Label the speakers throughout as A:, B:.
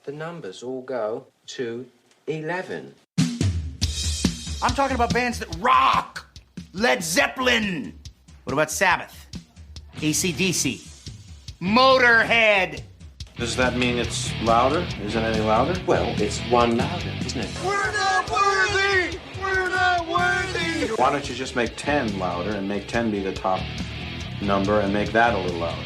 A: the numbers all go to 11.
B: I'm talking about bands that rock. Led Zeppelin. What about Sabbath? AC/DC. Motorhead.
C: Does that mean it's louder? Isn't it any louder?
A: Well, it's one louder, isn't it?
D: We're not worthy! We're not worthy!
C: Why don't you just make 10 louder and make 10 be the top number and make that a little louder?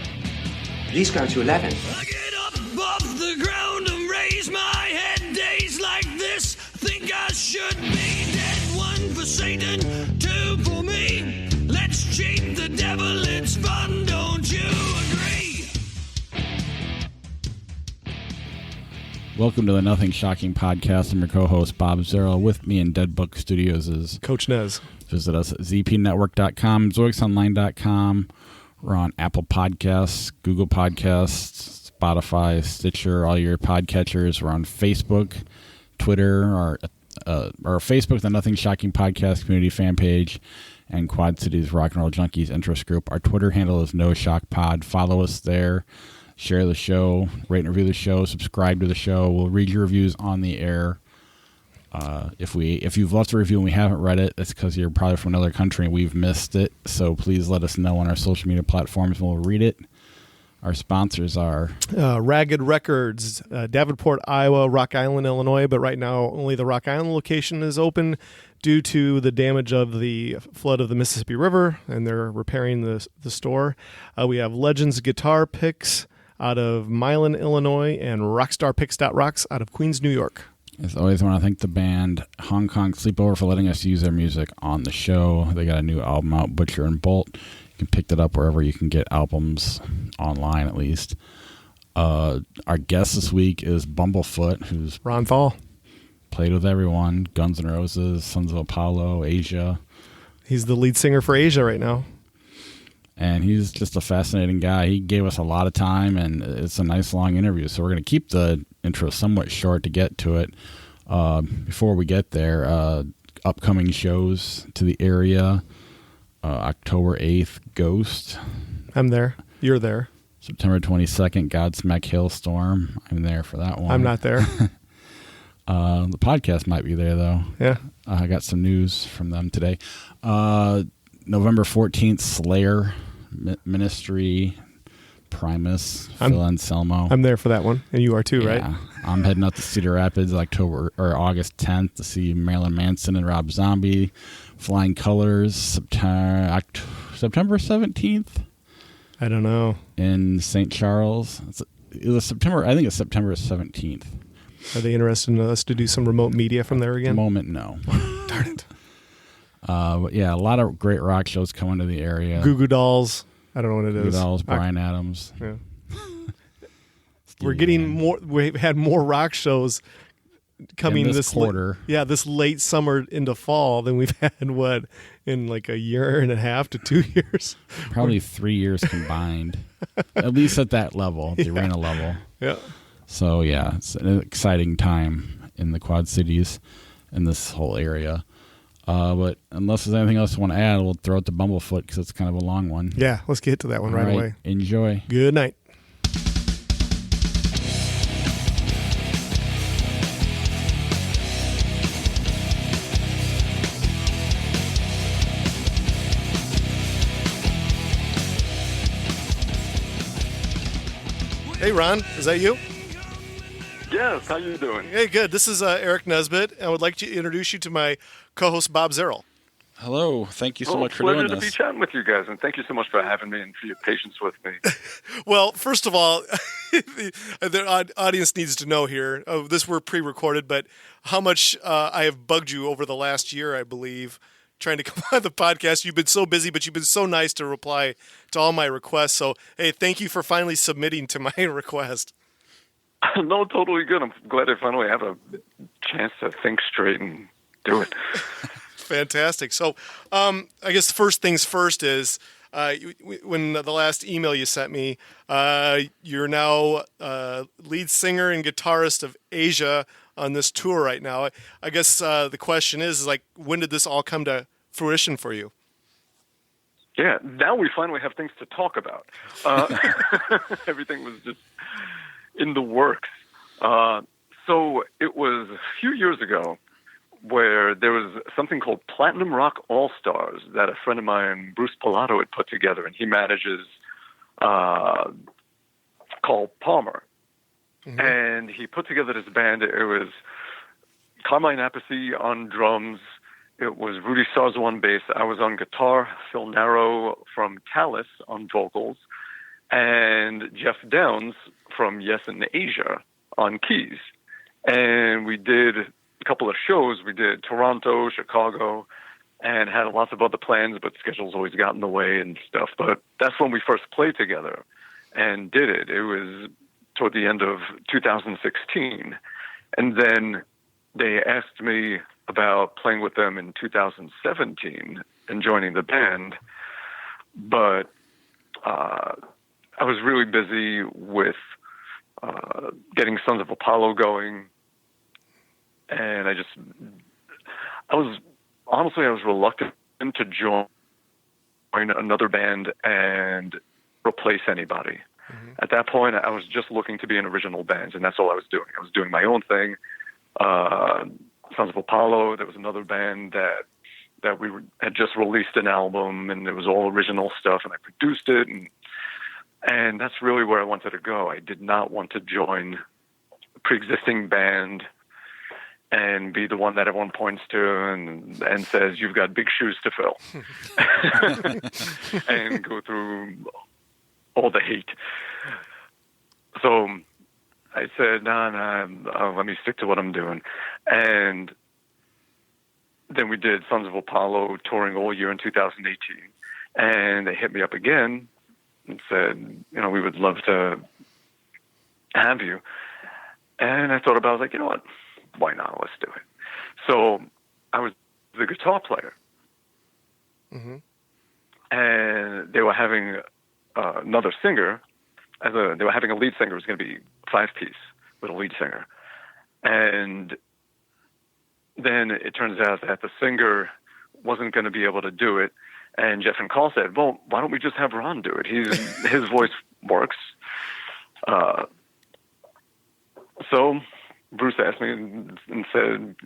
A: These go to 11.
E: I get up off the ground and raise my head. Days like this, think I should be dead. One for Satan, two for me. Let's cheat the devil, it's fun, don't you agree?
F: Welcome to the Nothing Shocking podcast. I'm your co-host, Bob Zerl. With me in Dead Book Studios is
G: Coach Nez.
F: Visit us at zpnetwork.com, zoixonline.com. We're on Apple Podcasts, Google Podcasts, Spotify, Stitcher, all your podcatchers. We're on Facebook, Twitter, our Facebook, the Nothing Shocking Podcast community fan page, and Quad Cities Rock and Roll Junkies interest group. Our Twitter handle is No Shock Pod. Follow us there. Share the show, rate and review the show, subscribe to the show. We'll read your reviews on the air. If you've left a review and we haven't read it, it's because you're probably from another country and we've missed it. So please let us know on our social media platforms and we'll read it. Our sponsors are
G: Ragged Records, Davenport, Iowa, Rock Island, Illinois. But right now, only the Rock Island location is open due to the damage of the flood of the Mississippi River, and they're repairing the store. We have Legends Guitar Picks out of Milan, Illinois, and RockstarPicks.rocks out of Queens, New York.
F: As always, I want to thank the band Hong Kong Sleepover for letting us use their music on the show. They got a new album out, Butcher and Bolt. You can pick that up wherever you can get albums, online at least. Our guest this week is Bumblefoot, who's
G: Ron Thal.
F: Played with everyone, Guns N' Roses, Sons of Apollo, Asia.
G: He's the lead singer for Asia right now.
F: And he's just a fascinating guy. He gave us a lot of time, and it's a nice long interview. So we're going to keep the intro somewhat short to get to it. Before we get there, upcoming shows to the area. October 8th, Ghost.
G: I'm there. You're there.
F: September 22nd, Godsmack Hailstorm. I'm there for that one.
G: I'm not there.
F: The podcast might be there, though.
G: Yeah.
F: I got some news from them today. November 14th, Slayer, Ministry, Primus, Phil Anselmo.
G: I'm there for that one, and you are too,
F: yeah.
G: right?
F: I'm heading out to Cedar Rapids August 10th to see Marilyn Manson and Rob Zombie. Flying Colors, September 17th.
G: I don't know.
F: In St. Charles. It was September. I think it's September 17th.
G: Are they interested in us to do some remote media from there again?
F: At the moment, no.
G: Darn it.
F: But yeah, a lot of great rock shows coming to the area.
G: Goo Goo Dolls. I don't know what it is.
F: Goo Goo Dolls, Bryan Adams.
G: Yeah. We're getting more. We've had more rock shows coming this
F: quarter.
G: This late summer into fall than we've had in like a year and a half to 2 years.
F: Probably 3 years combined, at least at that level, the arena level.
G: Yeah.
F: So yeah, it's an exciting time in the Quad Cities, in this whole area. But unless there's anything else you want to add, we'll throw it to Bumblefoot because it's kind of a long one.
G: Yeah, let's get to that one right away.
F: Enjoy.
G: Good night. Hey, Ron, is that you?
H: Yes, how you doing?
G: Hey, good. This is Eric Nesbitt. I would like to introduce you to my co-host, Bob Zerl.
F: Hello. Thank you so much for doing this.
H: Pleasure to be chatting with you guys, and thank you so much for having me and for your patience with me.
G: Well, first of all, the audience needs to know here, this were pre-recorded, but how much I have bugged you over the last year, I believe, trying to come on the podcast. You've been so busy, but you've been so nice to reply to all my requests. So, hey, thank you for finally submitting to my request.
H: No, totally good. I'm glad I finally have a chance to think straight and do it.
G: Fantastic. So, I guess first things first is when the last email you sent me, you're now lead singer and guitarist of Asia on this tour right now. I guess the question is like, when did this all come to fruition for you?
H: Yeah, now we finally have things to talk about. Everything was just in the works So it was a few years ago where there was something called Platinum Rock All-Stars that a friend of mine, Bruce Pilato, had put together, and he manages called Palmer. Mm-hmm. And he put together this band. It was Carmine Appice on drums. It was Rudy Sarzo on bass. I was on guitar, Phil Narrow from Talus on vocals, and Jeff Downs from Yes in Asia on keys. And we did a couple of shows. We did Toronto, Chicago, and had lots of other plans, but schedules always got in the way and stuff. But that's when we first played together and did it. It was toward the end of 2016. And then they asked me about playing with them in 2017 and joining the band. But I was really busy with getting Sons of Apollo going. And I was reluctant to join another band and replace anybody. Mm-hmm. At that point, I was just looking to be in original bands, and that's all I was doing. I was doing my own thing. Sons of Apollo, there was another band that we had just released an album, and it was all original stuff, and I produced it, and that's really where I wanted to go. I did not want to join a pre-existing band and be the one that everyone points to and says, you've got big shoes to fill, and go through all the hate. So I said, no, let me stick to what I'm doing. And then we did Sons of Apollo touring all year in 2018. And they hit me up again and said, we would love to have you. And I thought about it. I was like, you know what? Why not? Let's do it. So I was the guitar player. Mm-hmm. And they were having another singer. They were having a lead singer. It was going to be 5-piece with a lead singer. And then it turns out that the singer wasn't going to be able to do it. And Jeff and Carl said, well, why don't we just have Ron do it? His voice works. So Bruce asked me and said,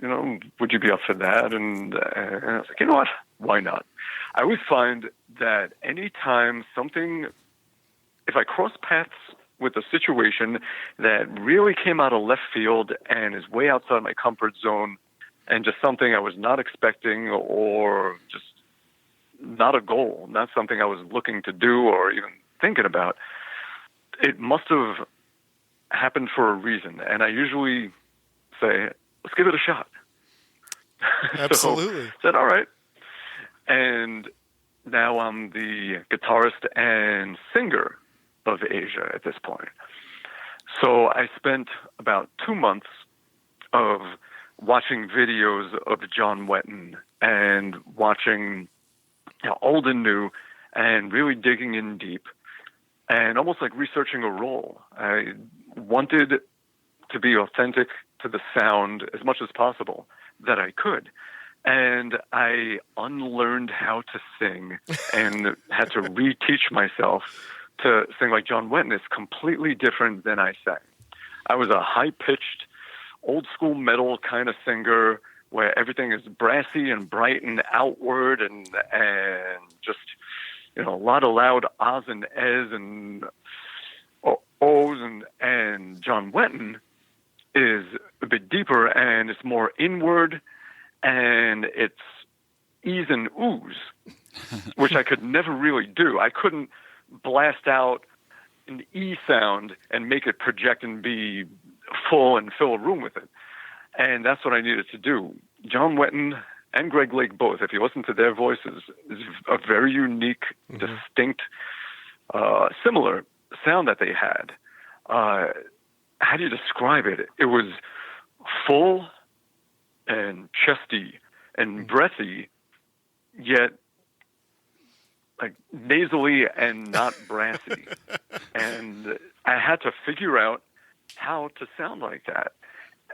H: would you be up for that? And I was like, you know what? Why not? I always find that anytime if I cross paths with a situation that really came out of left field and is way outside my comfort zone and just something I was not expecting or just not a goal, not something I was looking to do or even thinking about, it must have happened for a reason. And I usually say, let's give it a shot.
G: Absolutely.
H: So I said, all right. And now I'm the guitarist and singer of Asia at this point. So I spent about 2 months of watching videos of John Wetton and watching old and new and really digging in deep and almost like researching a role. I wanted to be authentic to the sound as much as possible that I could. And I unlearned how to sing and had to reteach myself to sing like John Wetton. Is completely different than I sang. I was a high-pitched, old-school metal kind of singer where everything is brassy and bright and outward and just, a lot of loud ahs and ehs and ohs. And John Wetton is a bit deeper and it's more inward and it's e's and oohs, which I could never really do. I couldn't blast out an E sound and make it project and be full and fill a room with it. And that's what I needed to do. John Wetton and Greg Lake both, if you listen to their voices, is a very unique, distinct, similar sound that they had. How do you describe it? It was full and chesty and breathy, yet like nasally and not brassy. And I had to figure out how to sound like that.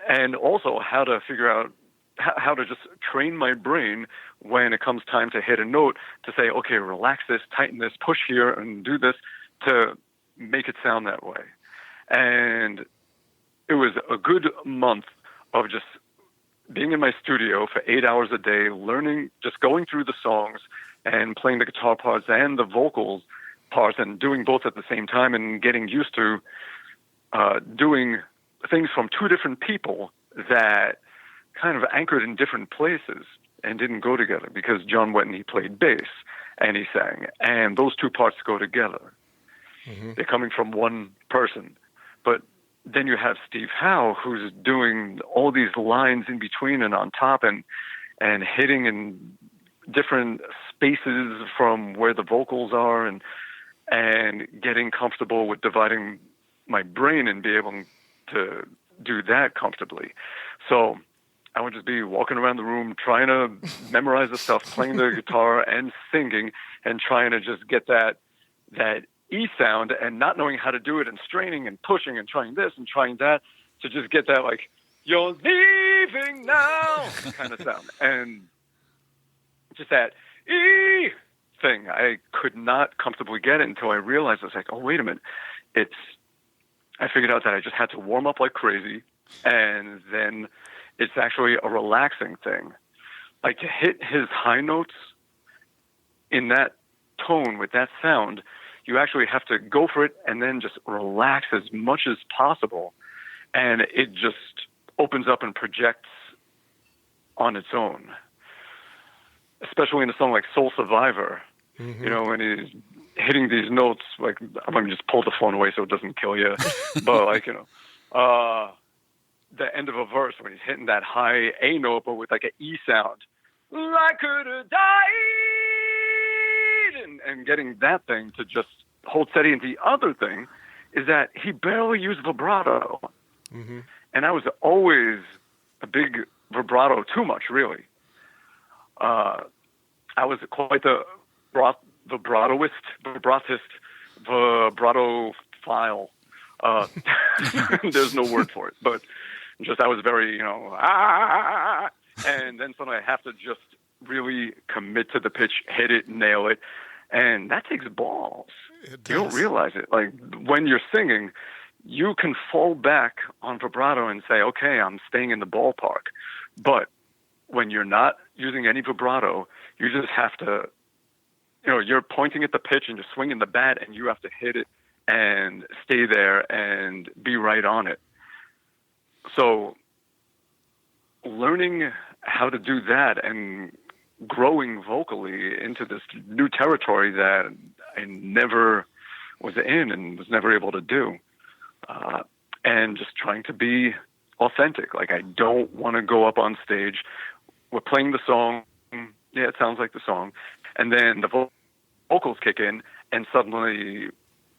H: And also how to figure out how to just train my brain when it comes time to hit a note to say, okay, relax this, tighten this, push here, and do this to make it sound that way. And it was a good month of just being in my studio for 8 hours a day, learning, just going through the songs and playing the guitar parts and the vocals parts and doing both at the same time and getting used to doing things from two different people that kind of anchored in different places and didn't go together, because John Wetton, he played bass and he sang, and those two parts go together. Mm-hmm. They're coming from one person. But then you have Steve Howe, who's doing all these lines in between and on top and hitting in different spaces from where the vocals are and getting comfortable with dividing my brain and be able to do that comfortably. So I would just be walking around the room trying to memorize the stuff, playing the guitar and singing and trying to just get that E sound and not knowing how to do it and straining and pushing and trying this and trying that to just get that, like, you're leaving now kind of sound. And just that E thing, I could not comfortably get it until I realized, I was like, oh, wait a minute. I figured out that I just had to warm up like crazy, and then it's actually a relaxing thing. Like, to hit his high notes in that tone with that sound, you actually have to go for it and then just relax as much as possible. And it just opens up and projects on its own. Especially in a song like Soul Survivor, mm-hmm. You know, when he's hitting these notes, like, I'm going to just pull the phone away so it doesn't kill you. But, like, you know, the end of a verse when he's hitting that high A note, but with like an E sound. I could have died! And getting that thing to just hold steady. And the other thing is that he barely used vibrato. Mm-hmm. And I was always a big vibrato, too much, really. I was quite the vibratophile. There's no word for it, but just I was very, you know, and then suddenly I have to just really commit to the pitch, hit it, nail it, and that takes balls. You don't realize it. Like, when you're singing, you can fall back on vibrato and say, okay, I'm staying in the ballpark. But when you're not using any vibrato, you just have to, you know, you're pointing at the pitch and you're swinging the bat and you have to hit it and stay there and be right on it. So learning how to do that and growing vocally into this new territory that I never was in and was never able to do, and just trying to be authentic. Like, I don't want to go up on stage. We're playing the song. Yeah, it sounds like the song. And then the vocals kick in and suddenly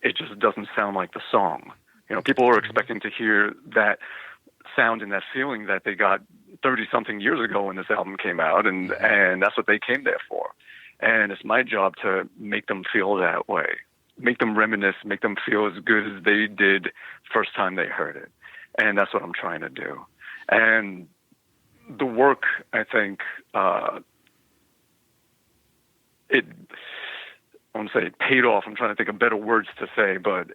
H: it just doesn't sound like the song. You know, people are expecting to hear that sound and that feeling that they got 30-something years ago when this album came out, and that's what they came there for. And it's my job to make them feel that way, make them reminisce, make them feel as good as they did first time they heard it. And that's what I'm trying to do. And the work, I think, I want to say it paid off. I'm trying to think of better words to say, but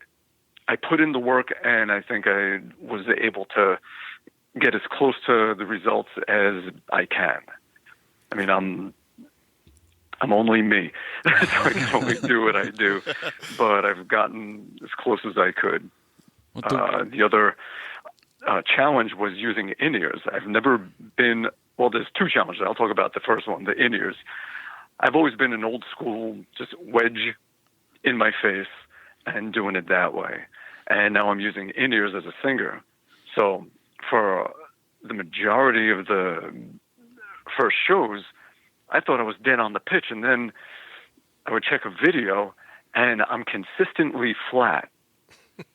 H: I put in the work, and I think I was able to get as close to the results as I can. I mean, I'm only me, so I can only do what I do, but I've gotten as close as I could. The other challenge was in in-ears. I've never been, well, there's two challenges. I'll talk about the first one, the in-ears. I've always been an old school, just wedge in my face and doing it that way. And now I'm using in-ears as a singer. So for the majority of the first shows, I thought I was dead on the pitch. And then I would check a video and I'm consistently flat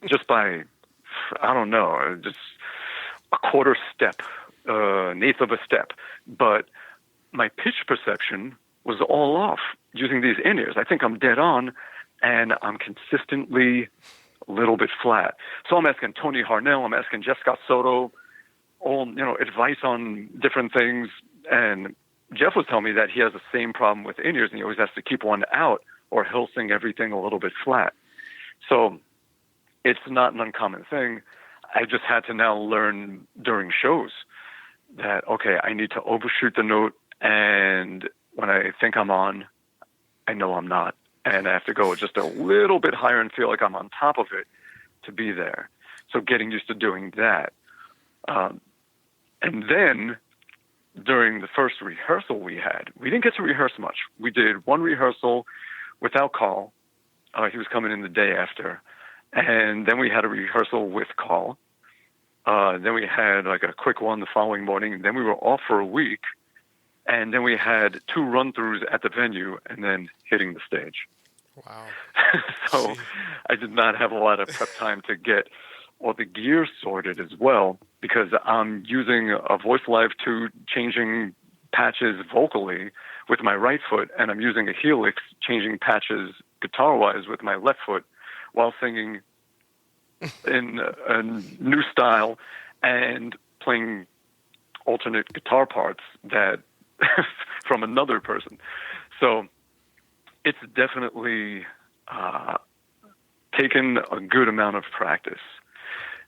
H: just by, I don't know, just a quarter step, an eighth of a step. But my pitch perception was all off using these in-ears. I think I'm dead on, and I'm consistently a little bit flat. So I'm asking Tony Harnell, I'm asking Jeff Scott Soto, all, you know, advice on different things. And Jeff was telling me that he has the same problem with in-ears, and he always has to keep one out, or he'll sing everything a little bit flat. So it's not an uncommon thing. I just had to now learn during shows that, okay, I need to overshoot the note, and when I think I'm on, I know I'm not. And I have to go just a little bit higher and feel like I'm on top of it to be there. So getting used to doing that. And then during the first rehearsal we didn't get to rehearse much. We did one rehearsal without Carl. He was coming in the day after. And then we had a rehearsal with Carl. Then we had like a quick one the following morning. Then we were off for a week. And then we had 2 run-throughs at the venue and then hitting the stage.
G: Wow.
H: So I did not have a lot of prep time to get all the gear sorted as well, because I'm using a Voice Live 2 changing patches vocally with my right foot, and I'm using a Helix changing patches guitar-wise with my left foot while singing in a new style and playing alternate guitar parts that from another person. So it's definitely taken a good amount of practice.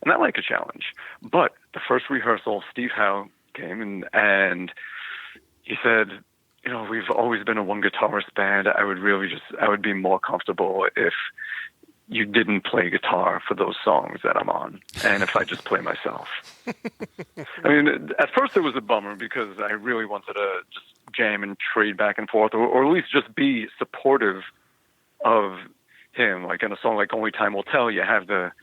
H: And I like a challenge. But the first rehearsal, Steve Howe came and he said, you know, we've always been a one guitarist band. I would be more comfortable if you didn't play guitar for those songs that I'm on, and if I just play myself. I mean, at first it was a bummer because I really wanted to just jam and trade back and forth, or at least just be supportive of him. Like in a song like Only Time Will Tell, you have the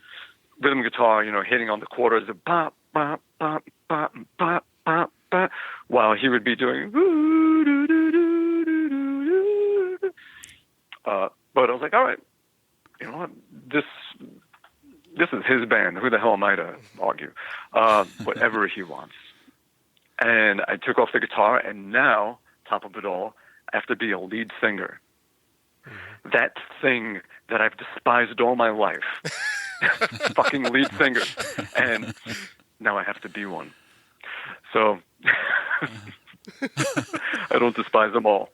H: rhythm guitar, you know, hitting on the quarters, a bop, bop, bop, bop, bop, bop, bop, while he would be doing but I was like, all right, you know what, this is his band. Who the hell am I to argue? Whatever he wants. And I took off the guitar, and now, top of it all, I have to be a lead singer. Mm-hmm. That thing that I've despised all my life. Fucking lead singer. And now I have to be one. So I don't despise them all.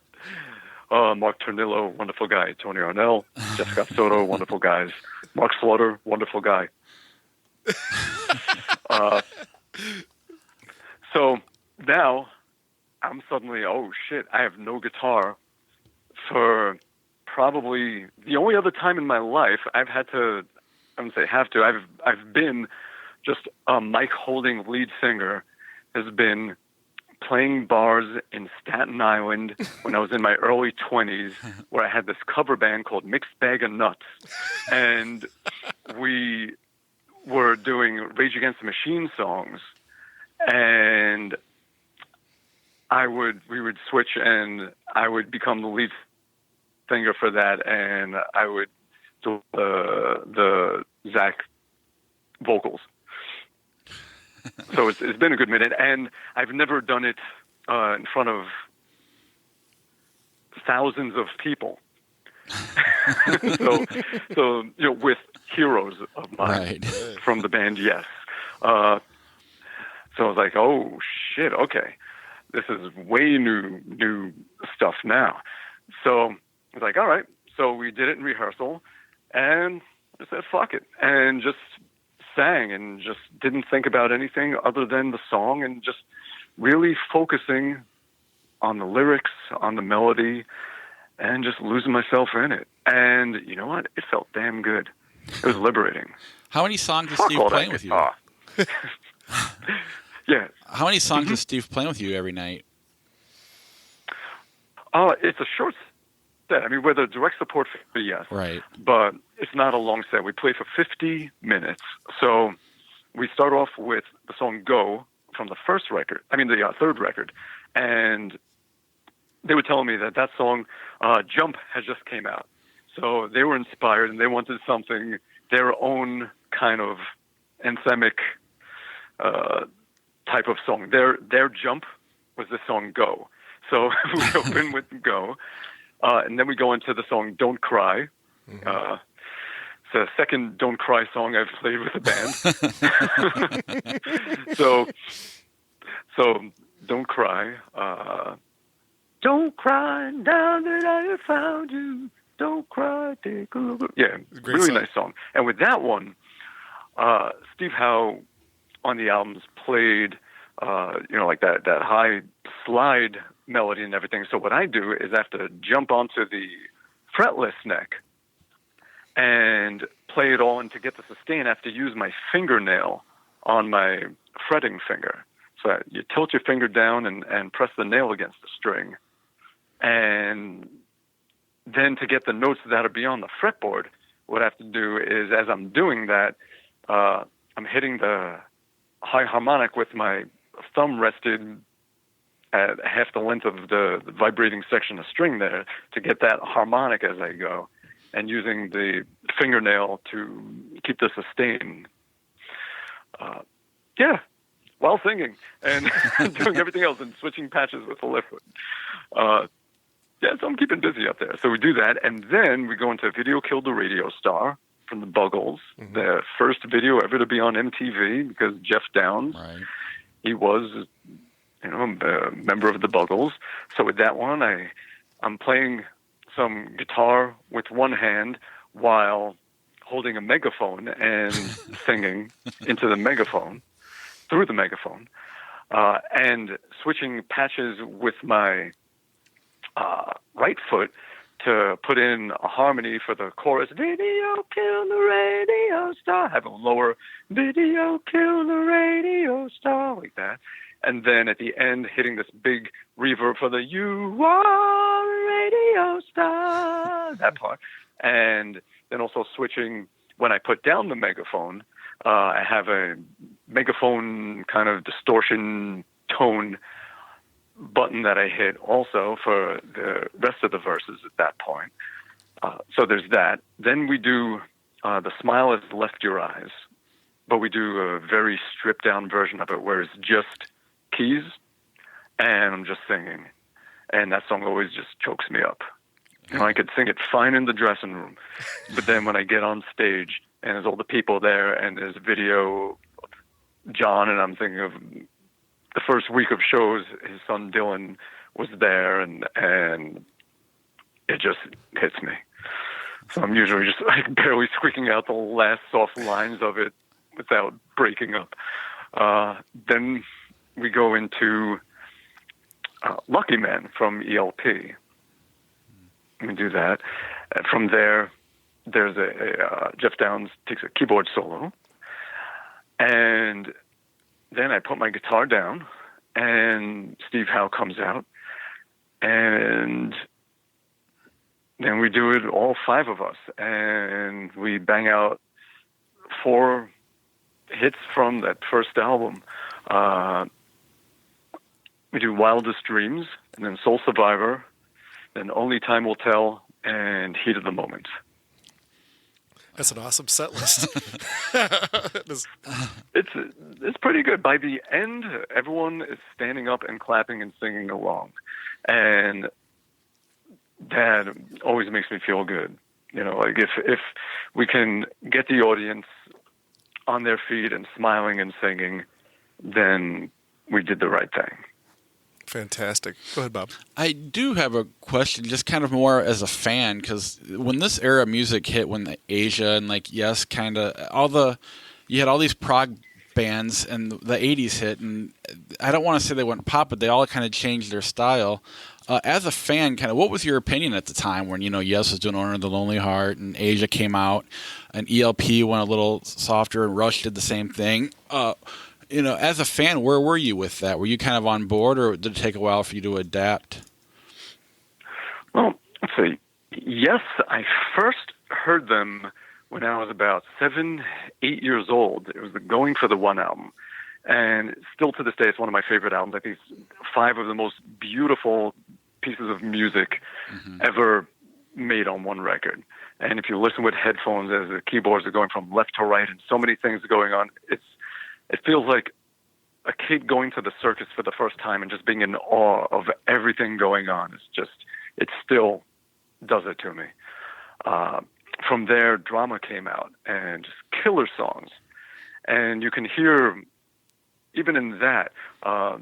H: Mark Tornillo, wonderful guy. Tony Arnell, Jessica Soto, wonderful guys. Mark Slaughter, wonderful guy. So now I'm suddenly, oh shit, I have no guitar for probably the only other time in my life I've had to, I wouldn't say have to, I've been just a mic holding lead singer has been playing bars in Staten Island when I was in my early 20s, where I had this cover band called Mixed Bag of Nuts. And we were doing Rage Against the Machine songs. And we would switch, and I would become the lead singer for that, and I would do the Zach vocals. So it's been a good minute, and I've never done it in front of thousands of people. so you know, with heroes of mine from the band, yes. So I was like, oh shit, okay, this is way new stuff now. So I was like, all right. So we did it in rehearsal, and I said, fuck it, and just sang and just didn't think about anything other than the song, and just really focusing on the lyrics, on the melody, and just losing myself in it. And you know what? It felt damn good. It was liberating.
F: How many songs is Steve playing with you?
H: Yeah.
F: How many songs is Steve playing with you every night?
H: It's a short set. I mean, with a direct support, yes.
F: Right.
H: But it's not a long set. We play for 50 minutes. So we start off with the song Go from the first record. I mean, the third record. And they were telling me that song, Jump, has just came out. So they were inspired, and they wanted something, their own kind of anthemic type of song. Their Jump was the song Go. So we open with Go. And then we go into the song Don't Cry. Mm-hmm. It's the second Don't Cry song I've played with the band. So Don't Cry. Don't cry now that I have found you. Don't cry, take a look. Yeah, really nice song. And with that one, Steve Howe on the albums played, like that high slide melody and everything. So what I do is I have to jump onto the fretless neck and play it all, and to get the sustain, I have to use my fingernail on my fretting finger. So you tilt your finger down and press the nail against the string. And then to get the notes that are beyond the fretboard, what I have to do is, as I'm doing that, I'm hitting the high harmonic with my thumb rested at half the length of the vibrating section of string there to get that harmonic as I go, and using the fingernail to keep the sustain. While singing and doing everything else and switching patches with the left foot. So I'm keeping busy up there. So we do that, and then we go into Video Killed the Radio Star from the Buggles, the first video ever to be on MTV, because Jeff Downs, he was, a member of the Buggles. So with that one, I'm playing some guitar with one hand while holding a megaphone and singing into the megaphone, through the megaphone, and switching patches with my right foot to put in a harmony for the chorus. Video kill the radio star. Have a lower video kill the radio star, like that. And then at the end, hitting this big reverb for the you are a radio star, that part. And then also switching, when I put down the megaphone, I have a megaphone kind of distortion tone button that I hit also for the rest of the verses at that point. So there's that. Then we do The Smile Has Left Your Eyes, but we do a very stripped down version of it where it's just keys and I'm just singing. And that song always just chokes me up. I could sing it fine in the dressing room, but then when I get on stage and there's all the people there and there's a video, John, and I'm thinking of the first week of shows, his son Dylan was there, and it just hits me. So I'm usually just like barely squeaking out the last soft lines of it without breaking up. Then we go into Lucky Man from ELP. We do that. From there, there's Jeff Downs takes a keyboard solo, and then I put my guitar down, and Steve Howe comes out, and then we do it, all five of us, and we bang out 4 hits from that first album. We do Wildest Dreams, and then Soul Survivor, then Only Time Will Tell, and Heat of the Moment.
G: That's an awesome set list.
H: It's pretty good. By the end, everyone is standing up and clapping and singing along, and that always makes me feel good. Like if we can get the audience on their feet and smiling and singing, then we did the right thing.
G: Fantastic. Go ahead, Bob.
F: I do have a question, just kind of more as a fan, because when this era of music hit, when the Asia and you had all these prog bands, and the 80s hit, and I don't want to say they went pop, but they all kind of changed their style. As a fan, kind of, what was your opinion at the time when, Yes was doing Honor of the Lonely Heart, and Asia came out, and ELP went a little softer, and Rush did the same thing? As a fan, where were you with that? Were you kind of on board, or did it take a while for you to adapt?
H: Well, let's see. Yes, I first heard them when I was about 7, 8 years old. It was the Going for the One album. And still to this day, it's one of my favorite albums. I think it's 5 of the most beautiful pieces of music ever made on one record. And if you listen with headphones as the keyboards are going from left to right and so many things going on, it feels like a kid going to the circus for the first time and just being in awe of everything going on. It still does it to me. From there, Drama came out, and just killer songs. And you can hear, even in that, you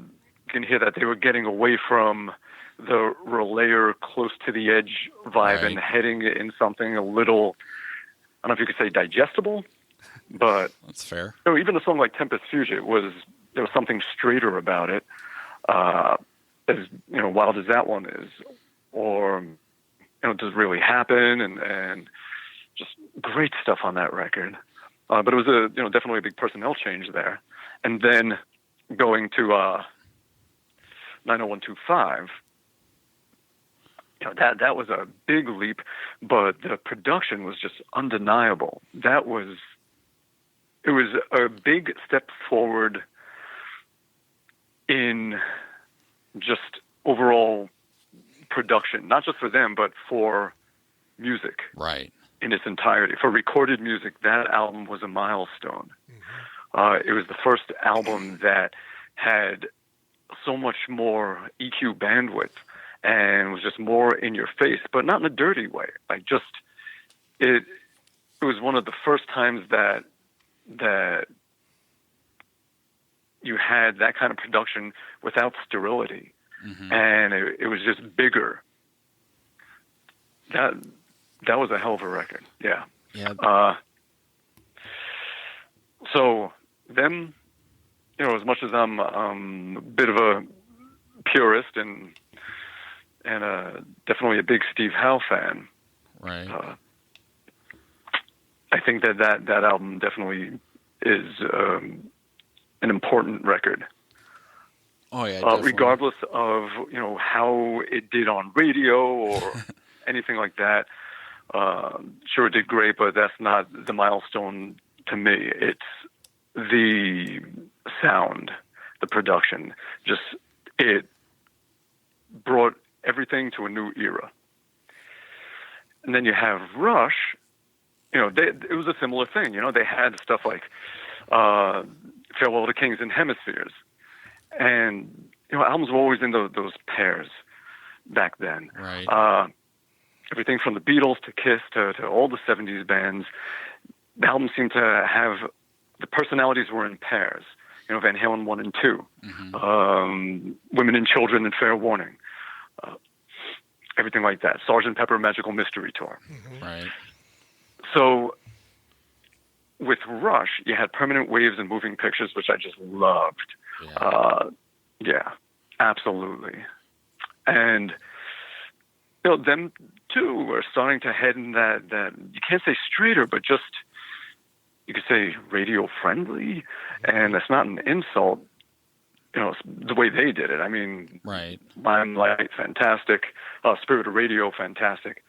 H: can hear that they were getting away from the relayer close to the edge vibe, right, and heading in something a little, I don't know if you could say digestible, But
F: That's fair.
H: even a song like Tempest Fugit there was something straighter about it, as wild as that one is, or does it really happen, and just great stuff on that record. But it was definitely a big personnel change there, and then going to 90125. That was a big leap, but the production was just undeniable. It was a big step forward in just overall production, not just for them, but for music.
F: Right.
H: In its entirety. For recorded music, that album was a milestone. Mm-hmm. It was the first album that had so much more EQ bandwidth and was just more in your face, but not in a dirty way. Like it was one of the first times that you had that kind of production without sterility. Mm-hmm. And it was just bigger. That was a hell of a record. Yeah.
F: Yeah.
H: So then, as much as I'm a bit of a purist and definitely a big Steve Howe fan,
F: right.
H: I think that album definitely is an important record.
F: Oh yeah. Definitely.
H: Regardless of how it did on radio or anything like that. Sure, it did great, but that's not the milestone to me. It's the sound, the production. Just it brought everything to a new era. And then you have Rush. It was a similar thing. They had stuff like Farewell to Kings and Hemispheres. And, albums were always in those pairs back then.
F: Right.
H: Everything from the Beatles to Kiss to all the 70s bands, the albums seemed to have, the personalities were in pairs. Van Halen 1 and 2, mm-hmm. Women and Children and Fair Warning, everything like that. Sgt. Pepper Magical Mystery Tour.
F: Mm-hmm. Right.
H: So with Rush, you had Permanent Waves and Moving Pictures, which I just loved. Yeah, absolutely. And them too were starting to head in that you can't say straighter, but just you could say radio friendly, and that's not an insult. The way they did it. I mean,
F: right.
H: Limelight, fantastic. Spirit of Radio, fantastic.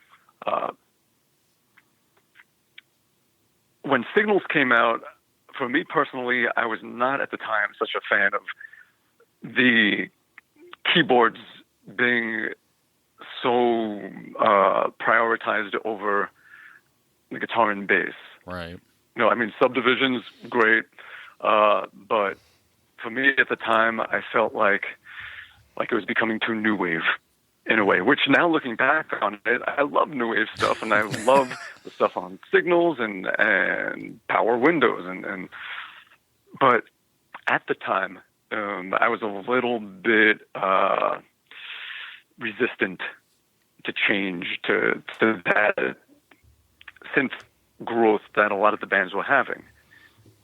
H: When Signals came out, for me personally, I was not at the time such a fan of the keyboards being so prioritized over the guitar and bass.
F: Right.
H: Subdivisions, great, but for me at the time, I felt like it was becoming too new wave in a way, which now looking back on it, I love new wave stuff, and I love the stuff on Signals and Power Windows, but at the time, I was a little bit resistant to change to that synth growth that a lot of the bands were having,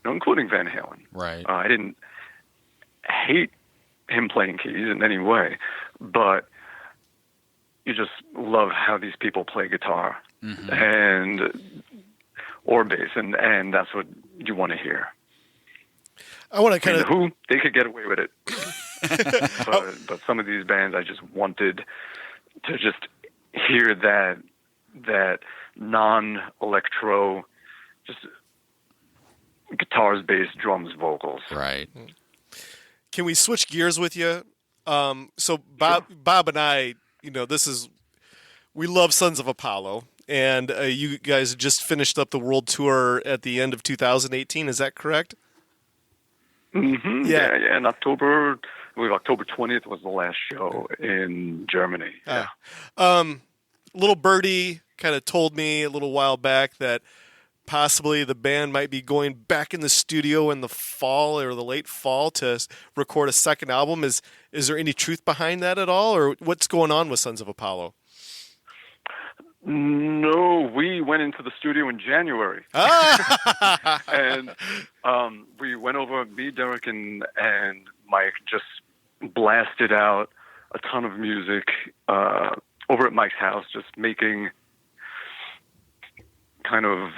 H: including Van Halen.
F: Right.
H: I didn't hate him playing keys in any way, but you just love how these people play guitar, mm-hmm. or bass, and that's what you want to hear.
G: I want to kind of
H: Who they could get away with it, but some of these bands, I just wanted to just hear that non-electro, just guitars, bass, drums, vocals.
F: Right.
G: Can we switch gears with you? So Bob and I, we love Sons of Apollo, and you guys just finished up the world tour at the end of 2018. Is that correct?
H: Mm-hmm. Yeah. In October, I believe October 20th was the last show in Germany.
G: Little Birdie kind of told me a little while back that possibly the band might be going back in the studio in the fall or the late fall to record a second album. Is there any truth behind that at all, or what's going on with Sons of Apollo?
H: No, we went into the studio in January. And we went over, me, Derek, and Mike just blasted out a ton of music over at Mike's house, just making kind of,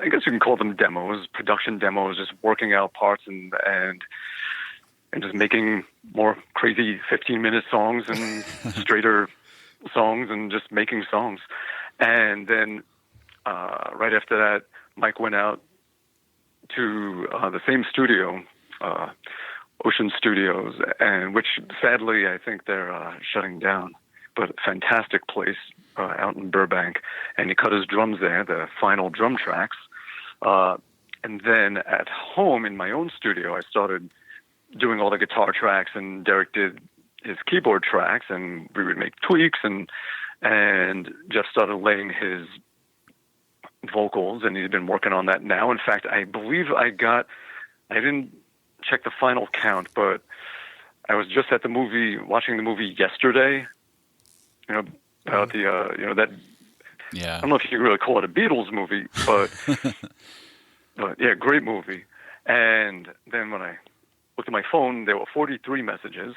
H: I guess you can call them demos, production demos, just working out parts and just making more crazy 15-minute songs and straighter songs and just making songs. And then right after that, Mike went out to the same studio, Ocean Studios, and which sadly I think they're shutting down, but fantastic place out in Burbank. And he cut his drums there, the final drum tracks. And then at home in my own studio, I started doing all the guitar tracks, and Derek did his keyboard tracks, and we would make tweaks, and Jeff started laying his vocals, and he's been working on that now. In fact, I believe I didn't check the final count, but I was just at the movie, watching the movie yesterday, about the, that,
F: Yeah.
H: I don't know if you can really call it a Beatles movie, but, but yeah, great movie. And then when I looked at my phone, there were 43 messages,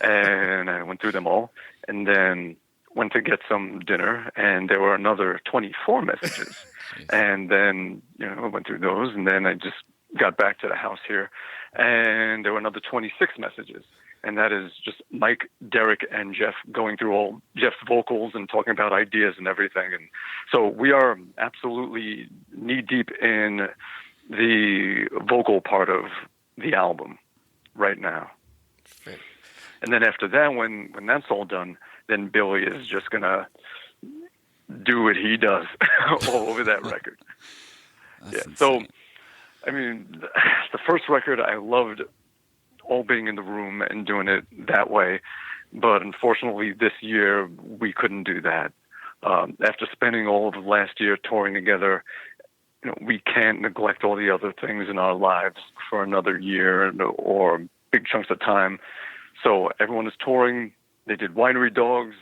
H: and I went through them all, and then went to get some dinner, and there were another 24 messages. And then, I went through those, and then I just got back to the house here, and there were another 26 messages. And that is just Mike, Derek, and Jeff going through all Jeff's vocals and talking about ideas and everything. And so we are absolutely knee-deep in the vocal part of the album right now. And then after that, when that's all done, then Billy is just going to do what he does all over that record. Yeah.
F: Insane.
H: So, I mean, the first record, I loved all being in the room and doing it that way. But unfortunately, this year, we couldn't do that. After spending all of last year touring together, we can't neglect all the other things in our lives for another year or big chunks of time. So everyone is touring. They did Winery Dogs.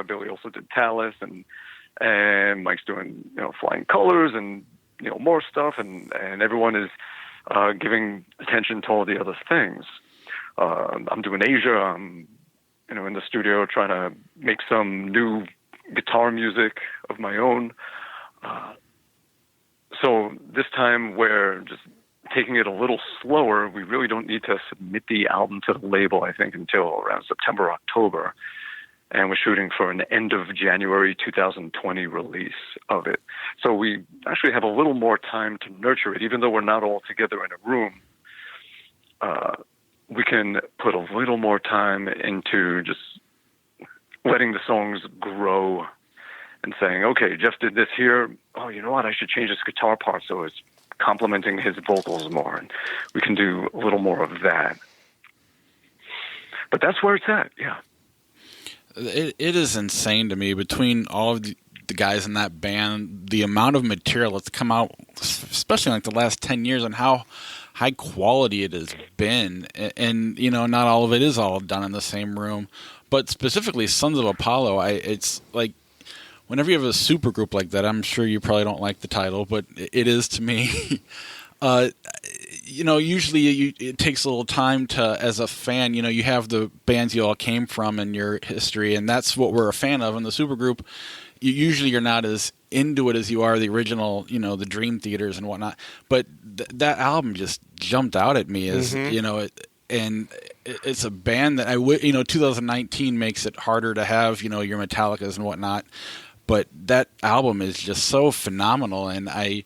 H: Billy also did Talus, and Mike's doing Flying Colors and more stuff, and everyone is giving attention to all the other things. I'm doing Asia. I'm in the studio trying to make some new guitar music of my own. So this time we're just taking it a little slower. We really don't need to submit the album to the label, I think, until around September, October. And we're shooting for an end of January 2020 release of it. So we actually have a little more time to nurture it, even though we're not all together in a room. We can put a little more time into just letting the songs grow and saying, okay, Jeff did this here. Oh, you know what? I should change this guitar part so it's complementing his vocals more. And we can do a little more of that. But that's where it's at, yeah.
F: It is insane to me, between all of the guys in that band, the amount of material that's come out, especially like the last 10 years, and how high quality it has been. And not all of it is all done in the same room. But specifically Sons of Apollo, it's like, whenever you have a super group like that, I'm sure you probably don't like the title, but it is to me. Usually it takes a little time to, as a fan, you have the bands you all came from in your history, and that's what we're a fan of. In the supergroup, you're not as into it as you are the original, the Dream Theaters and whatnot. But that album just jumped out at me as, and it's a band that 2019 makes it harder to have, your Metallicas and whatnot. But that album is just so phenomenal, and I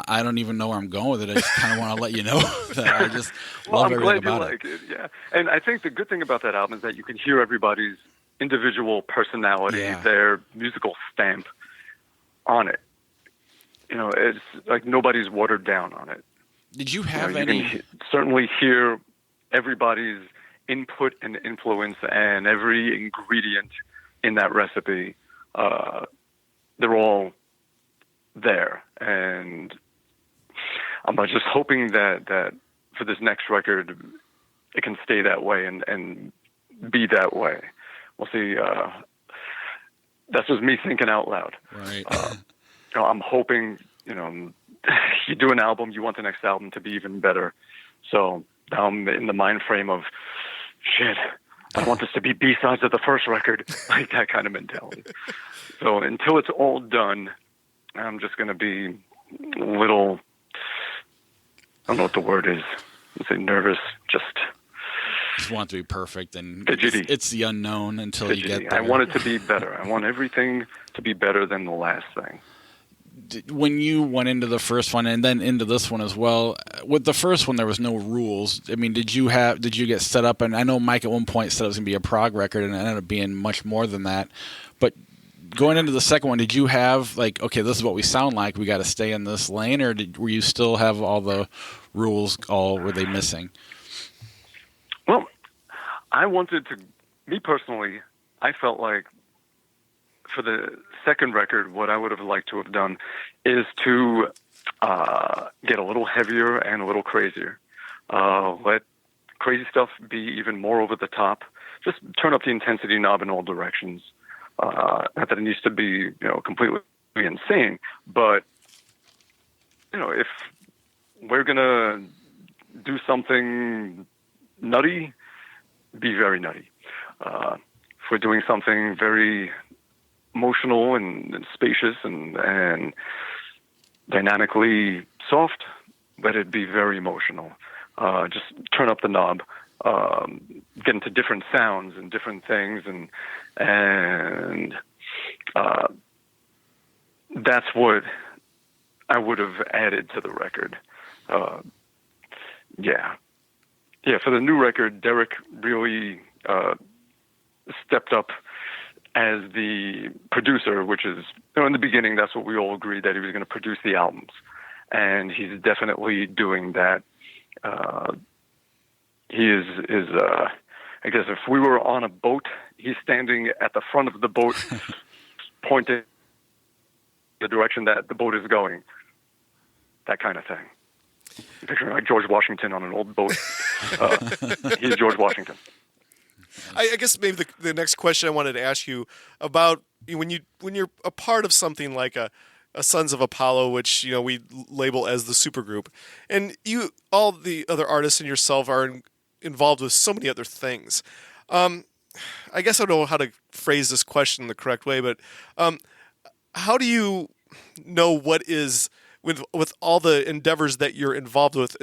F: don't even know where I'm going with it. I just kind of want to let you know that I just love everything about it. I'm glad you like it.
H: Yeah, and I think the good thing about that album is that you can hear everybody's individual personality, their musical stamp on it. It's like nobody's watered down on it.
F: Did you have
H: any? You can certainly hear everybody's input and influence, and every ingredient in that recipe. They're all there, and I'm just hoping that for this next record, it can stay that way and be that way. We'll see. that's just me thinking out loud.
F: Right.
H: I'm hoping, you do an album, you want the next album to be even better. So now I'm in the mind frame of, shit, I want this to be B-sides of the first record, like that kind of mentality. So until it's all done, I'm just going to be a little, I don't know what the word is. I'd say nervous, just
F: want it to be perfect, and
H: fidgety.
F: It's the unknown until
H: Fidgety.
F: you get there.
H: I want it to be better. I want everything to be better than the last thing.
F: When you went into the first one and then into this one as well, with the first one there was no rules. I mean, did you get set up? And I know Mike at one point said it was going to be a prog record, and it ended up being much more than that. But going into the second one, did you have like, okay, this is what we sound like, we got to stay in this lane, or were you still have all the rules? Were they missing?
H: Well, I wanted to, me personally, I felt like for the second record, what I would have liked to have done is to get a little heavier and a little crazier. Let crazy stuff be even more over the top. Just turn up the intensity knob in all directions. Not that it needs to be, completely insane, but, if we're going to do something nutty, be very nutty. If we're doing something very emotional and spacious and dynamically soft, let it be very emotional. Just turn up the knob, get into different sounds and different things, and that's what I would have added to the record. Yeah, for the new record, Derek really stepped up as the producer, which is, in the beginning, that's what we all agreed, that he was going to produce the albums. And he's definitely doing that. He is I guess if we were on a boat, he's standing at the front of the boat, pointing the direction that the boat is going. That kind of thing. I'm picturing like George Washington on an old boat. He's George Washington.
G: I guess maybe the next question I wanted to ask you about when you're a part of something like a Sons of Apollo, which we label as the supergroup, and all the other artists and yourself are involved with so many other things. I guess I don't know how to phrase this question the correct way, but how do you know what is with all the endeavors that you're involved with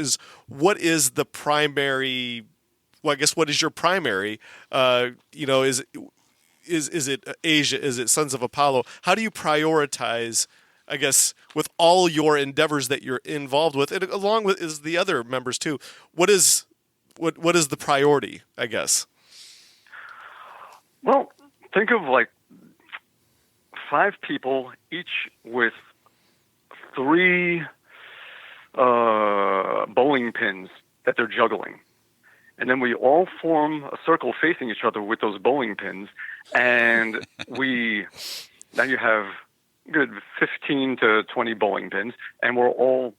G: what is the primary? Well, I guess what is your primary? Is it Asia? Is it Sons of Apollo? How do you prioritize? I guess with all your endeavors that you're involved with, and along with is the other members too. What is the priority? I guess.
H: Well, think of like 5 people, each with 3 bowling pins that they're juggling. And then we all form a circle facing each other with those bowling pins. And now you have good 15 to 20 bowling pins. And we're all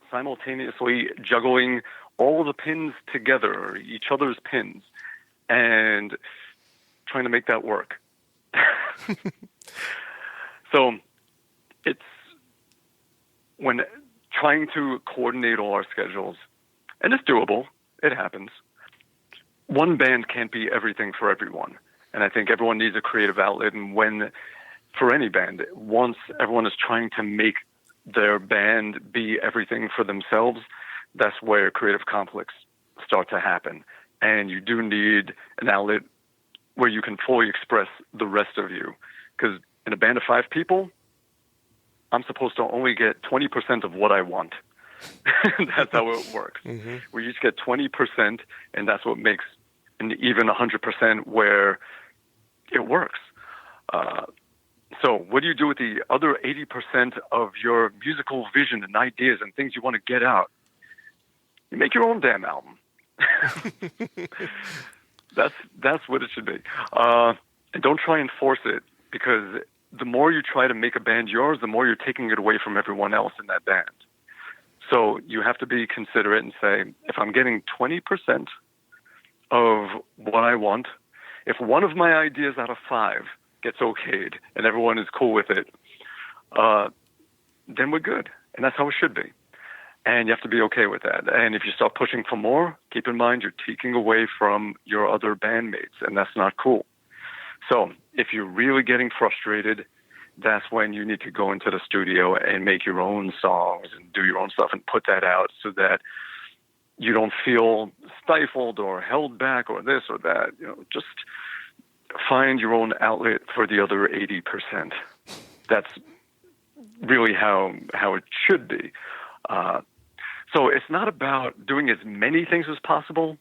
H: simultaneously juggling all the pins together, each other's pins, and trying to make that work. So it's when trying to coordinate all our schedules, and it's doable, it happens. One band can't be everything for everyone. And I think everyone needs a creative outlet. And for any band, once everyone is trying to make their band be everything for themselves, that's where creative conflicts start to happen. And you do need an outlet where you can fully express the rest of you. Because in a band of 5 people, I'm supposed to only get 20% of what I want. That's how it works. Mm-hmm. We each get 20%, and that's what makes an even 100% where it works. So what do you do with the other 80% of your musical vision and ideas and things you want to get out? You make your own damn album. That's what it should be. And don't try and force it, because the more you try to make a band yours, the more you're taking it away from everyone else in that band. So you have to be considerate and say, if I'm getting 20% of what I want, if one of my ideas out of 5 gets okayed and everyone is cool with it, then we're good. And that's how it should be. And you have to be okay with that. And if you start pushing for more, keep in mind you're taking away from your other bandmates, and that's not cool. So if you're really getting frustrated, that's when you need to go into the studio and make your own songs and do your own stuff and put that out so that you don't feel stifled or held back or this or that. Just find your own outlet for the other 80%. That's really how it should be. So it's not about doing as many things as possible.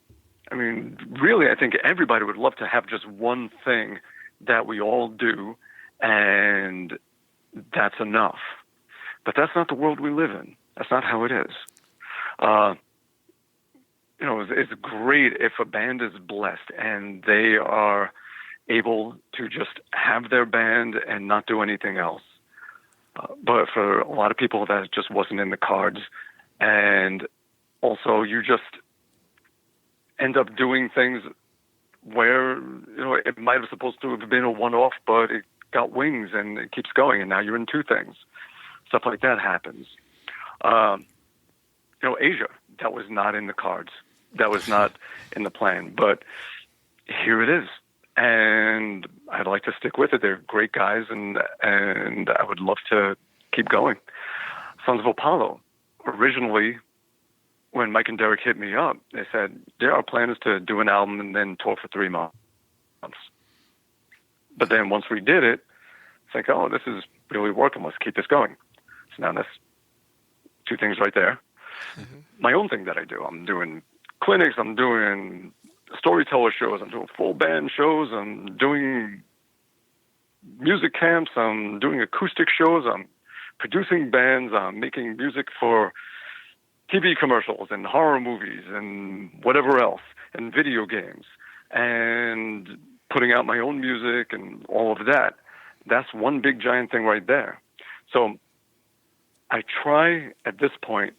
H: I mean, really, I think everybody would love to have just one thing that we all do, and that's enough. But that's not the world we live in. That's not how it is. It's great if a band is blessed and they are able to just have their band and not do anything else. But for a lot of people, that just wasn't in the cards. And also, you just end up doing things where, it might have supposed to have been a one-off, but it got wings and it keeps going, and now you're in two things. Stuff like that happens. Asia, that was not in the cards. That was not in the plan, but here it is. And I'd like to stick with it. They're great guys, and I would love to keep going. Sons of Apollo, originally, when Mike and Derek hit me up, they said, our plan is to do an album and then tour for 3 months. But then once we did it, it's like, oh, this is really working. Let's keep this going. So now that's 2 things right there. Mm-hmm. My own thing that I do, I'm doing clinics, I'm doing storyteller shows, I'm doing full band shows, I'm doing music camps, I'm doing acoustic shows, I'm producing bands, I'm making music for TV commercials and horror movies and whatever else, and video games, and putting out my own music and all of that. That's one big giant thing right there. So I try at this point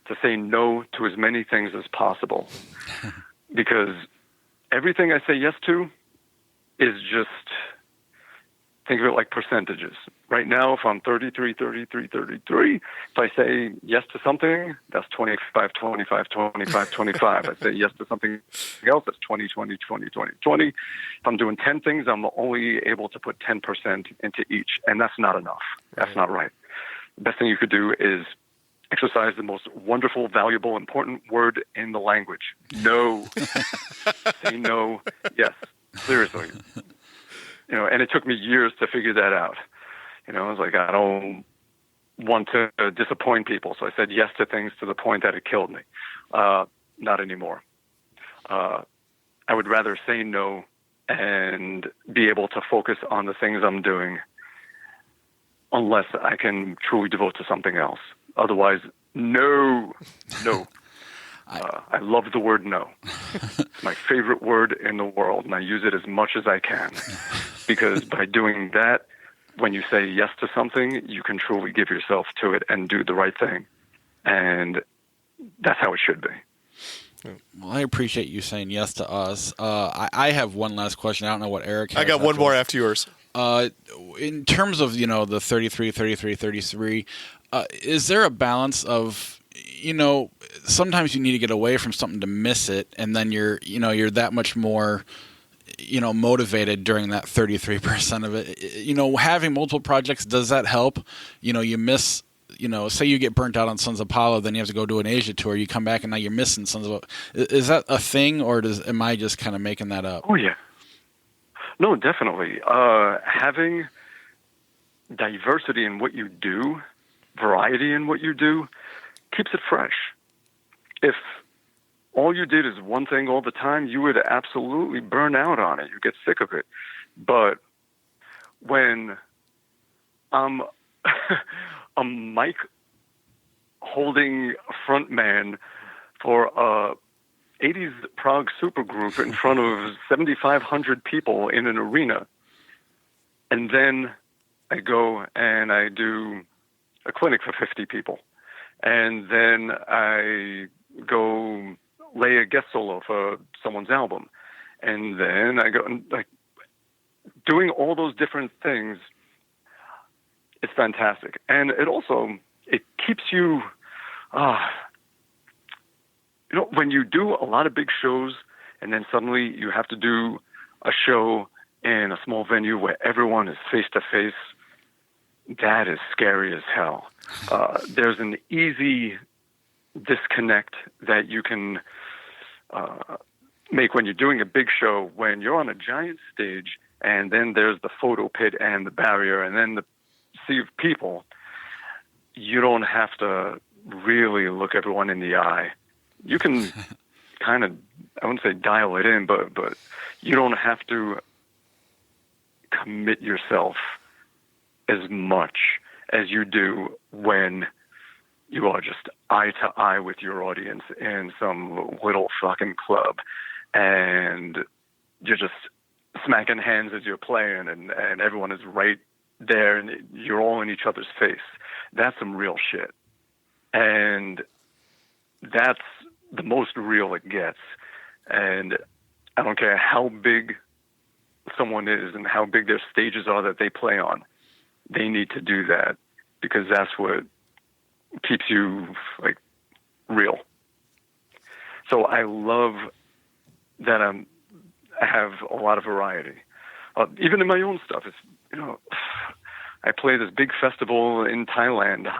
H: to say no to as many things as possible because everything I say yes to is just, think of it like percentages. Right now, if I'm 33, if I say yes to something, that's 25, 25, 25, 25. I say yes to something else, that's 20, 20, 20, 20, 20. If I'm doing 10 things, I'm only able to put 10% into each, and that's not enough. That's not right. The best thing you could do is exercise the most wonderful, valuable, important word in the language. No. Say no. Yes. Seriously. And it took me years to figure that out. I was like, I don't want to disappoint people. So I said yes to things to the point that it killed me. Not anymore. I would rather say no and be able to focus on the things I'm doing unless I can truly devote to something else. Otherwise, no. I love the word no. It's my favorite word in the world, and I use it as much as I can. Because by doing that, when you say yes to something, you can truly give yourself to it and do the right thing. And that's how it should be.
F: Well, I appreciate you saying yes to us. I have one last question. I don't know what Eric has.
G: I got one more after yours.
F: In terms of, the 33, 33, 33, is there a balance of, sometimes you need to get away from something to miss it, and then you're that much more, motivated during that 33% of it. Having multiple projects, does that help? You miss, say you get burnt out on Sons of Apollo, then you have to go do an Asia tour. You come back and now you're missing Sons of Apollo. Is that a thing, or am I just kind of making that up?
H: Oh, yeah. No, definitely. Having diversity in what you do, variety in what you do, keeps it fresh. If all you did is one thing all the time, you would absolutely burn out on it. You get sick of it. But when I'm a mic holding front man for a 80s Prague supergroup in front of 7,500 people in an arena, and then I go and I do a clinic for 50 people, and then I go lay a guest solo for someone's album, and then I go and doing all those different things, it's fantastic. And it keeps you, when you do a lot of big shows and then suddenly you have to do a show in a small venue where everyone is face to face, that is scary as hell. There's an easy disconnect that you can make when you're doing a big show, when you're on a giant stage and then there's the photo pit and the barrier and then the sea of people. You don't have to really look everyone in the eye. You can kind of, I wouldn't say dial it in, but you don't have to commit yourself as much as you do when you are just eye to eye with your audience in some little fucking club and you're just smacking hands as you're playing and everyone is right there and you're all in each other's face. That's some real shit. And that's the most real it gets. And I don't care how big someone is and how big their stages are that they play on. They need to do that because that's what keeps you like real. So I love that I have a lot of variety. Even in my own stuff, it's, I play this big festival in Thailand,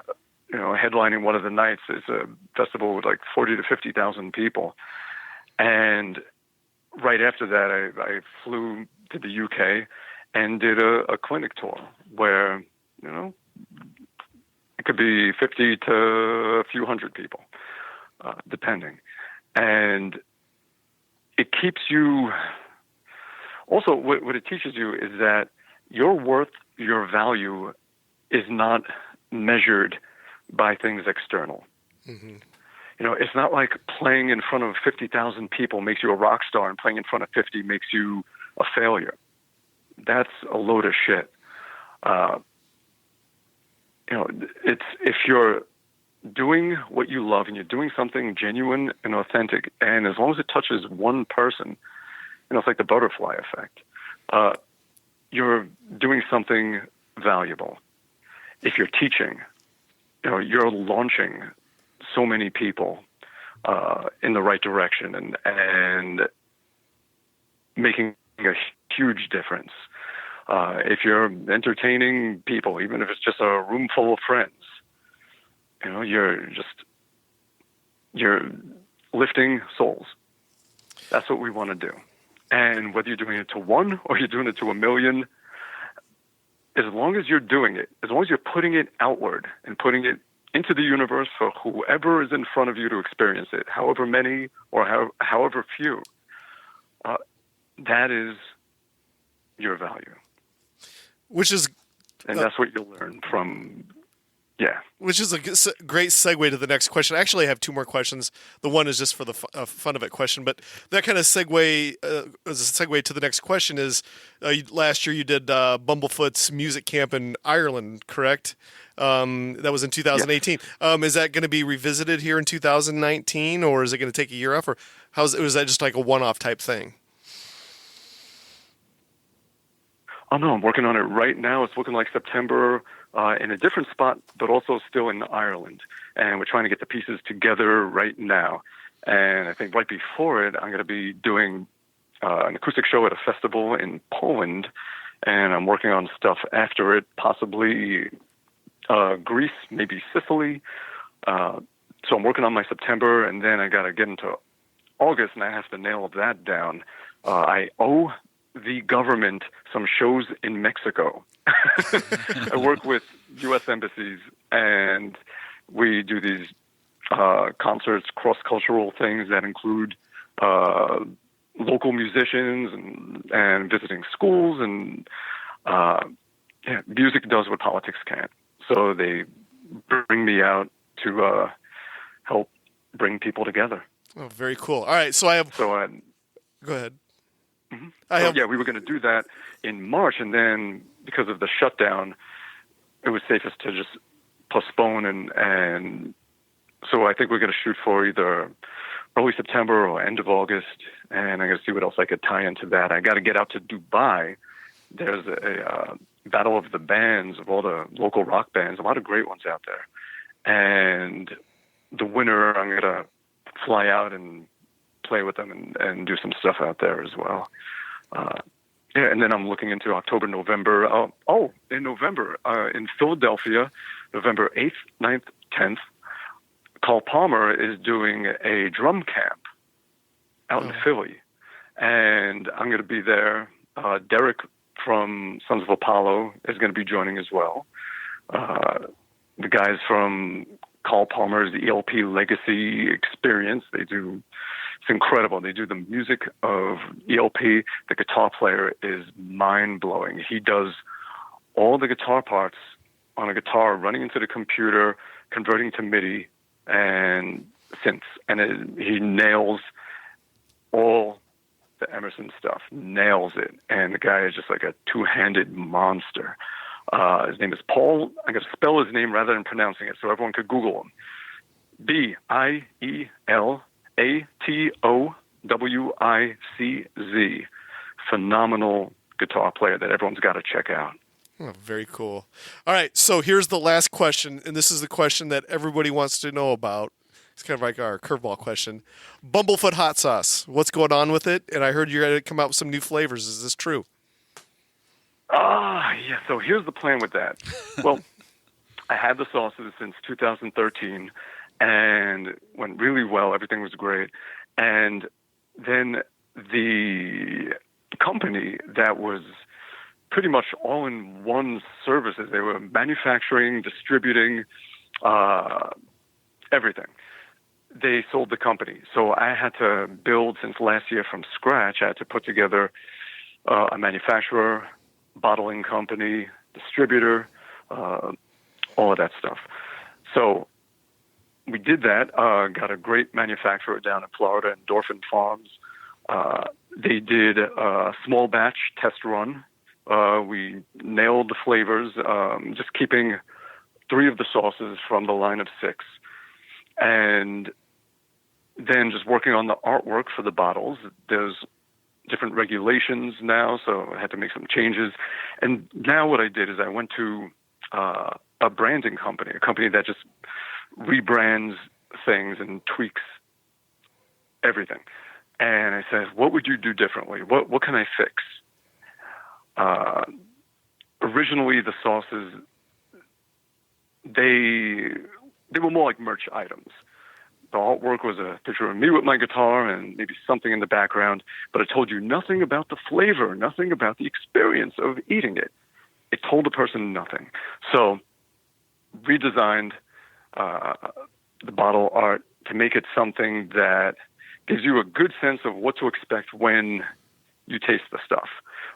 H: headlining one of the nights. It's a festival with like 40 to 50,000 people. And right after that, I flew to the UK and did a clinic tour where, it could be 50 to a few hundred people, depending. And it keeps you, also what it teaches you is that your worth, your value is not measured by things external. Mm-hmm. It's not like playing in front of 50,000 people makes you a rock star and playing in front of 50 makes you a failure. That's a load of shit. It's if you're doing what you love and you're doing something genuine and authentic, and as long as it touches one person, it's like the butterfly effect. You're doing something valuable. If you're teaching, you're launching so many people in the right direction and making a huge difference. If you're entertaining people, even if it's just a room full of friends, you're lifting souls. That's what we want to do. And whether you're doing it to one or you're doing it to a million, as long as you're doing it, as long as you're putting it outward and putting it into the universe for whoever is in front of you to experience it, however many or however few, that is your value. And that's what you'll learn from,
G: Which is a great segue to the next question. Actually, I have two more questions. The one is just for the fun of it question, but that kind of segue as a segue to the next question is, last year you did Bumblefoot's music camp in Ireland, correct? That was in 2018. Yes. Is that going to be revisited here in 2019, or is it going to take a year off, or was that just like a one-off type thing?
H: Oh, no, I'm working on it right now. It's looking like September in a different spot, but also still in Ireland. And we're trying to get the pieces together right now. And I think right before it, I'm going to be doing an acoustic show at a festival in Poland. And I'm working on stuff after it, possibly Greece, maybe Sicily. So I'm working on my September, and then I got to get into August, and I have to nail that down. I owe the government some shows in Mexico. I work with U.S. embassies, and we do these concerts, cross-cultural things that include local musicians and visiting schools, and music does what politics can't. So they bring me out to help bring people together.
G: Oh, very cool. All right, so I have... Go ahead.
H: Mm-hmm. We were going to do that in March, and then because of the shutdown, it was safest to just postpone, and so I think we're going to shoot for either early September or end of August, and I'm going to see what else I could tie into that. I got to get out to Dubai There's a battle of the bands, of all the local rock bands, a lot of great ones out there. And the winner, I'm going to fly out and play with them and do some stuff out there as well. Yeah, and then I'm looking into October, November. In November, in Philadelphia, November 8th, 9th, 10th, Carl Palmer is doing a drum camp out in Philly. And I'm going to be there. Derek from Sons of Apollo is going to be joining as well. The guys from Carl Palmer's ELP Legacy Experience, it's incredible. They do the music of ELP. The guitar player is mind-blowing. He does all the guitar parts on a guitar, running into the computer, converting to MIDI and synths. And he nails all the Emerson stuff, nails it. And the guy is just like a two-handed monster. His name is Paul. I'm going to spell his name rather than pronouncing it so everyone could Google him. Bielawicz. Phenomenal guitar player that everyone's got to check out.
G: Oh, very cool. All right, so here's the last question, and this is the question that everybody wants to know about. It's kind of like our curveball question. Bumblefoot hot sauce. What's going on with it? And I heard you're going to come out with some new flavors. Is this true?
H: Yeah. So here's the plan with that. Well, I had the sauces since 2013 and went really well. Everything was great. And then the company that was pretty much all in one services, they were manufacturing, distributing, everything. They sold the company. So I had to build since last year from scratch. I had to put together a manufacturer, bottling company, distributor, all of that stuff. So we did that, got a great manufacturer down in Florida, Endorphin Farms. They did a small batch test run. We nailed the flavors, just keeping 3 of the sauces from the line of 6. And then just working on the artwork for the bottles. There's different regulations now, so I had to make some changes. And now what I did is I went to a branding company, a company that just rebrands things and tweaks everything. And I said, what would you do differently? What can I fix? Originally, the sauces, they were more like merch items. The artwork was a picture of me with my guitar and maybe something in the background, but it told you nothing about the flavor, nothing about the experience of eating it. It told the person nothing. So redesigned the bottle art to make it something that gives you a good sense of what to expect when you taste the stuff.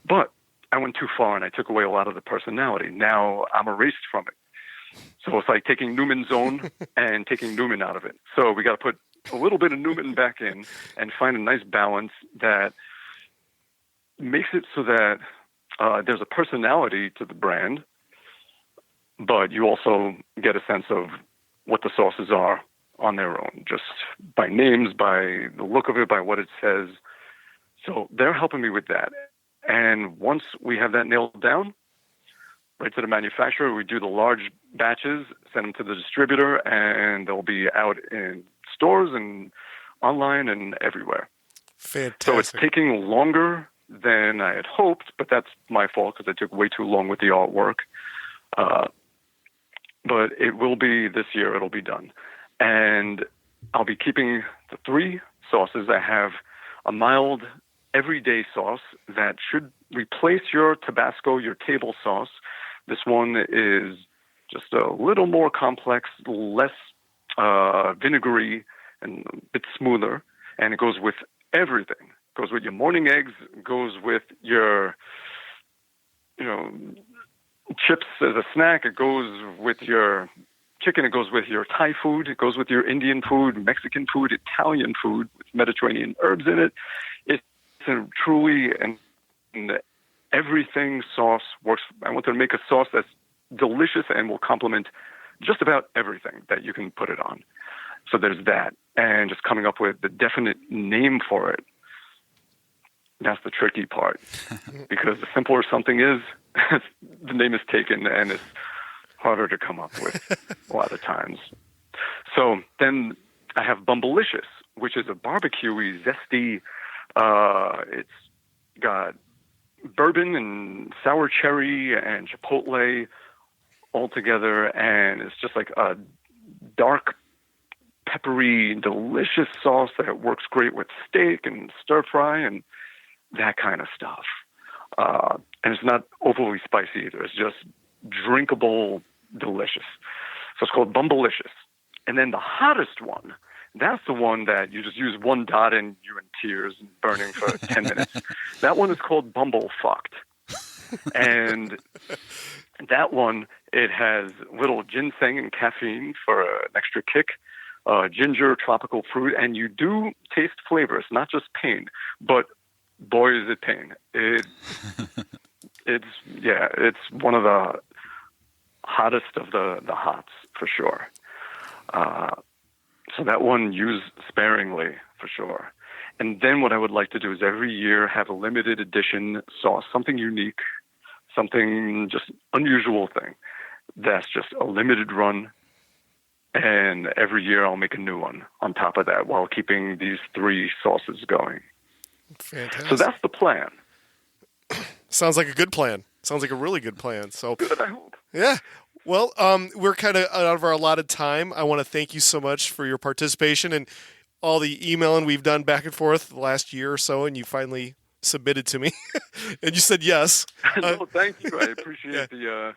H: But I went too far and I took away a lot of the personality. Now I'm erased from it. So it's like taking Newman's Own and taking Newman out of it. So we got to put a little bit of Newman back in and find a nice balance that makes it so that there's a personality to the brand, but you also get a sense of what the sauces are on their own, just by names, by the look of it, by what it says. So they're helping me with that. And once we have that nailed down, right to the manufacturer, we do the large batches, send them to the distributor, and they'll be out in stores and online and everywhere.
G: Fantastic.
H: So it's taking longer than I had hoped, but that's my fault because I took way too long with the artwork. But it will be this year, it'll be done. And I'll be keeping the 3 sauces. I have a mild everyday sauce that should replace your Tabasco, your table sauce. This one is just a little more complex, less vinegary, and a bit smoother. And it goes with everything. It goes with your morning eggs. It goes with your, chips as a snack. It goes with your chicken. It goes with your Thai food. It goes with your Indian food, Mexican food, Italian food with Mediterranean herbs in it. It's truly an everything sauce works. I wanted to make a sauce that's delicious and will complement just about everything that you can put it on. So there's that. And just coming up with the definite name for it. That's the tricky part. Because the simpler something is, the name is taken, and it's harder to come up with a lot of times. So then I have Bumblicious, which is a barbecue-y, zesty, it's got bourbon and sour cherry and chipotle all together, and it's just like a dark, peppery, delicious sauce that works great with steak and stir fry and that kind of stuff. And it's not overly spicy either. It's just drinkable, delicious. So it's called Bumblicious. And then the hottest one, that's the one that you just use one dot and you're in tears and burning for 10 minutes. That one is called Bumblefucked. And that one, it has little ginseng and caffeine for an extra kick, ginger, tropical fruit, and you do taste flavor. It's not just pain, but boy, is it pain. It's one of the hottest of the hots for sure. So that one, use sparingly for sure. And then what I would like to do is every year have a limited edition sauce, something unique, something just unusual thing. That's just a limited run. And every year I'll make a new one on top of that while keeping these 3 sauces going.
G: Fantastic.
H: So that's the plan.
G: Sounds like a good plan. Sounds like a really good plan. So
H: Good, I hope.
G: yeah. Well, we're kind of out of our allotted time. I want to thank you so much for your participation and all the emailing we've done back and forth the last year or so, and you finally submitted to me, and you said yes.
H: No, thank you. I appreciate the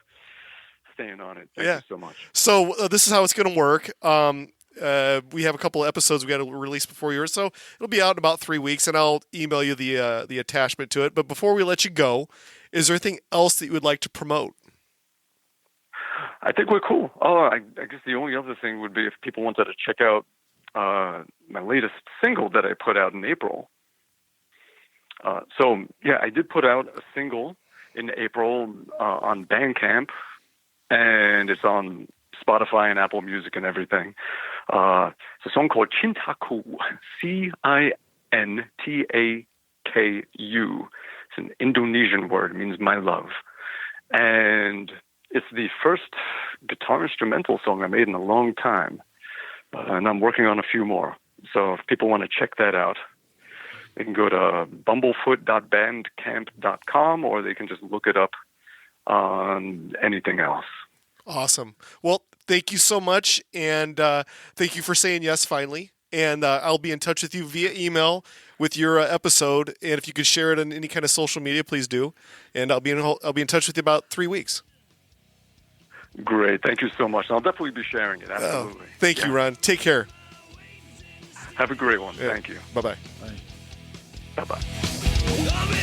H: staying on it. Thank you so much.
G: So this is how it's going to work. We have a couple of episodes we got to release before yours, so it'll be out in about 3 weeks, and I'll email you the attachment to it. But before we let you go, is there anything else that you would like to promote?
H: I think we're cool. Oh, I guess the only other thing would be if people wanted to check out my latest single that I put out in April. I did put out a single in April on Bandcamp, and it's on Spotify and Apple Music and everything. It's a song called Cintaku, Cintaku. It's an Indonesian word. It means my love. And it's the first guitar instrumental song I made in a long time. And I'm working on a few more. So if people want to check that out, they can go to bumblefoot.bandcamp.com, or they can just look it up on anything else.
G: Awesome. Well, thank you so much, and thank you for saying yes finally. And I'll be in touch with you via email with your episode, and if you could share it on any kind of social media, please do. And I'll be in touch with you about 3 weeks.
H: Great. Thank you so much. I'll definitely be sharing it. Absolutely.
G: Thank you, Ron. Take care.
H: Have a great one.
G: Yeah.
H: Thank you.
G: Bye-bye.
H: Bye-bye.
E: I'll be